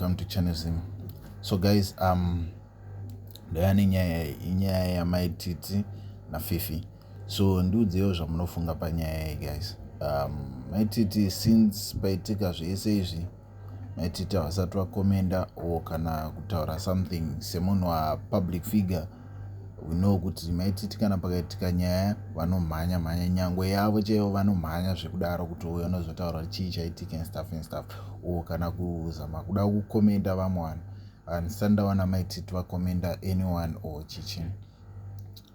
welcome to Channel. So guys, ndayani inyaya ya titi na fifi. So ndiudziwo zvamunofunga panyaya iyi guys. Titi since paitika zvese izvi titi havasati vakomenda o kana kutaura something semunhu public figure. We know kuti titi kana pakaitika nyaya vanomhanya nyangwe yavo chaivo vanomhanya zvekudaro kuti uyo unozotaura chii chaitika and stuff o kana kuzama kuda kukomenda vamwe vanhu. Handisati ndaona titi vakomenda anyone or chichi.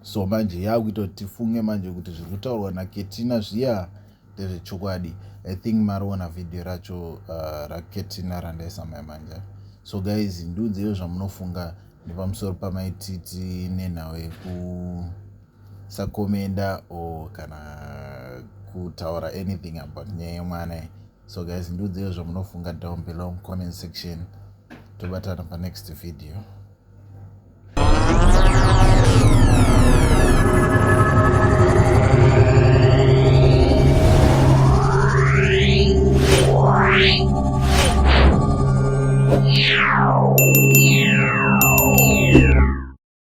So manje yakuita kuti tifunge manje kuti zviri kutaurwa naKetina zviya ndezvechokwadi. I think mariona video racho raKetina randaisa manje. So guys, ndiudziwo zvamunofunga nepamusoro pamaititi nenhau yekusakomenda o kana kutaura anything about nyaya yemwana. So guys, ndiudziwo zvamunofunga down below comment section. Tobatana pa next video.